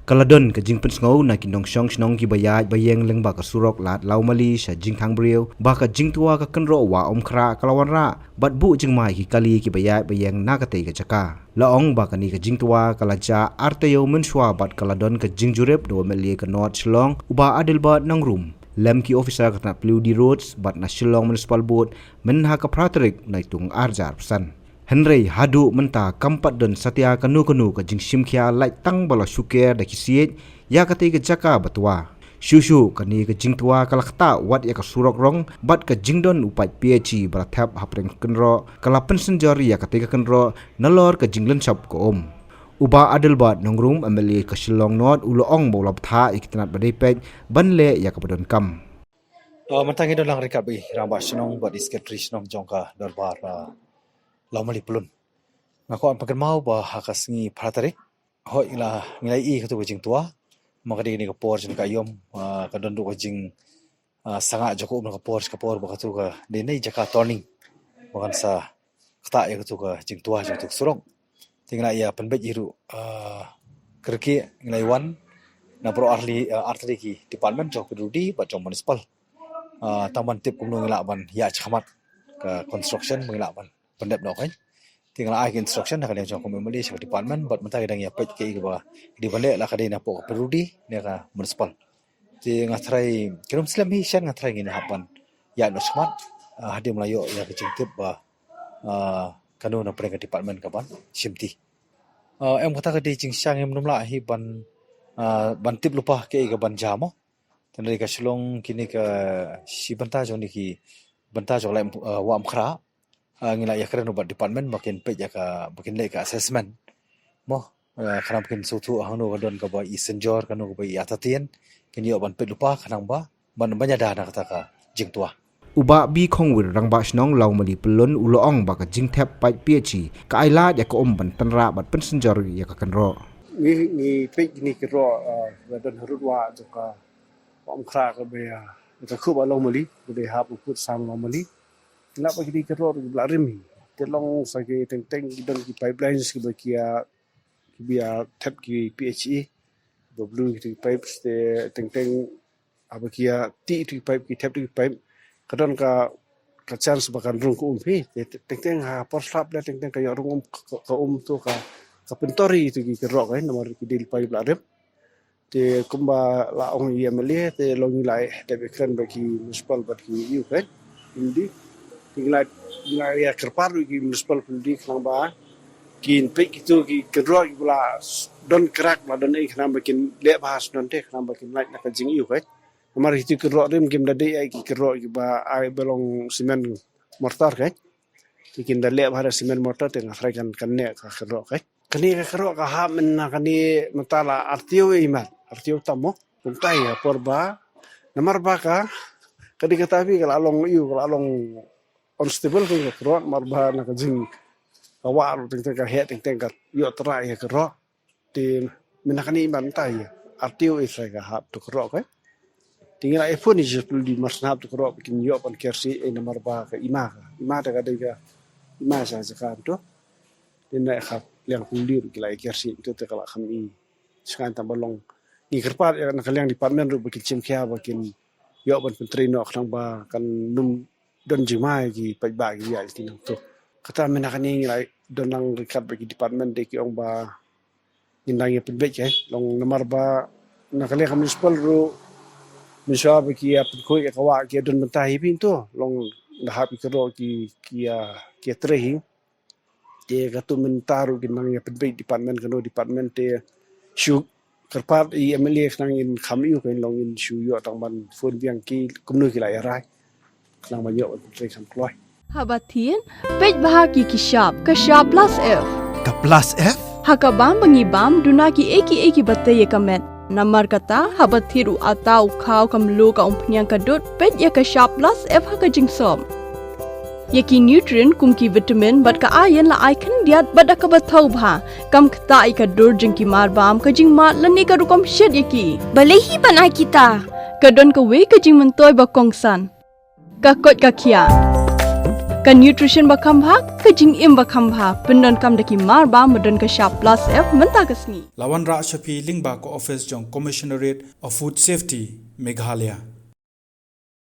Kaladon ka jing pensngau na kinong syong snong ki bayaj bayeng leng ba ka surok lat lau mali sha jing thang brio ba ka jing tua ka kenro wa khra kalawan ra bat bu jing mai ki kali ki bayaj bayeng na ka te ka chaka laong ba ka ni ka jing tua kalaja artayo menshwa bat kaladon ka jing jurep do meli ka not shlong uba adil ba nang room lem ki officer ka plu di roads bat na shlong municipal board men ha ka pratrik na tung arjar pesan Henry hadu menta kampat don satya kanu ka jing simkhia lai tang bala syuker da kisiet ya kate ke jaka batwa shushu kani ke jing tua kalakta wat ya ka surok rong bat ka jingdon upai phd bala thap hapreng kenro kala pension jari ya kate ka kenro nalor ka jinglen shop ko uba adil bat nongrum ameli ka shillong not uloong bola tha iktanat badai pej banle ya ka badon kam Mentang itu lang rekabi ramba senong buat isketri senong jongka darbar lamali pulun. Ngako an pakan mau bah hakas ngi pratari. Ho ila ngilai I katu jing tua. Maka di ni kapor jing kayom ka dondu ka jing sangat joko ka kapor ba katu ka di nei jaka turning. Bakan sa kata ya katu ka jing tua jing tuk surong. Tinggal ia penbet iru kerki ngilai wan na pro arteri ki department jok peduli ba jong municipal. Taman tip kumno ngilaban ya chamat ke construction mengilaban pendep no kan tinggal ai instruction nak yang jong komedi sebagai department buat mentang dang ya pet ke ba di balik lah kadina po peduli ne ka municipal ti ngatrai kirum slam hi shan ngatrai ngin hapan ya no chamat hadi melayo ya kecing tip ba kanu na pre department ka ban simti em kata ka di jing sang em numla hi ban tip lupa ke ka ban jamo tandai ka silong kini ka si banta jong ni ki banta jong lai wa khra ngila ya keren ubat department makin pe ya ka makin le ka assessment mo khana makin sutu hanu ka don ka ba isenjor kanu ka ba atatien kini oban pe lupa khanang ba ban banya da na kata ka jingtua uba bi khong wir rang ba snong lau mali pelon uloong ba ka jing thep pai phd ka aila ya ka ban tanra bat pensenjor ya ka kanro ni pe ni kro don harudwa to ka khra ka be ka khu ba lau mali be ha pu sam lau mali la ba ki kero la rimi te long sa ki teng don ki pipelines ki ba ki bia tap ki phe do blue ki pipes te teng aba ki ti pipe ki tap ki pipe kadon ka chance bakan rung ko pe teng ha por slap la teng ka rung ka to ka pentori tu ki kero ka nomor ki dil pipe la rem te kumba la ong yemele te long lai de kan ba ki municipal ba ki yu ka indi tinggal ya kerparu ki municipal pendidik namba kin pe itu ki kedro ki bula don kerak la don ei namba kin le bahas don te namba kin like nak jing yu kai nomor itu kedro rim kim dade ai ki kedro ki ba ai belong simen mortar kai kin da le bahas simen mortar te ngafrai kan ne ka kedro kai kani ka kedro ka ha men kani mentala artio iman artio tamo puntai ya porba nomor ba ka kadi katabi kalau along yu kalau along constable ko kro marba na ka jing awar teng ka he teng ka yo tra ya kro ti minakani man tai artio is ka hap to kro ka tinggal iphone is di masnab to kro kin yo pan kersi e na marba ka ima da ka de ka ima sa kan to din na khap liang kulir kila kersi to te kala khami skan tambalong ni kerpat ya na kaliang department ru bikin chimkhia bikin yo pan pentri no khang ba kan num don jimai ki pajba ki ya tinang to kata menakani ngai don nang rekat bagi department de ki ong ba indang ya penbet ke long nomor ba nakali ka municipal ru miswa ki ya ko ya kawa ki don mentahi pintu long dahap ki ro ki trehi de katu mentaru ki nang ya penbet department kano department te shu kerpat i emele nang in khamiu kan long in shu yo tang ban phone biang ki kumnu ki la ya rai nang mayo tre sam kloi habatin pej bahagi ki shop plus f ka plus f hakabam bangibam dunaki eki bataye kamet namar kata habathiru atau khau kamlu ka umpnyang kadut pej ya ka shop plus f haka jingsom yaki nutrient kumki vitamin bat ka iron la icon diat bat ka bathau bha kam khata I ka dur jingki marbam ka jing mat lani ka rukom shed yaki balehi banai kita kadon ka we ka jing mentoy ba kongsan kakot kakia Ka nutrition bakam bha ka jing im bakam bha pendon kam daki mar ba modon ka sharp plus F menta kasni. Lawan Ra Shafi Lingba ko office jong Commissionerate of Food Safety Meghalaya.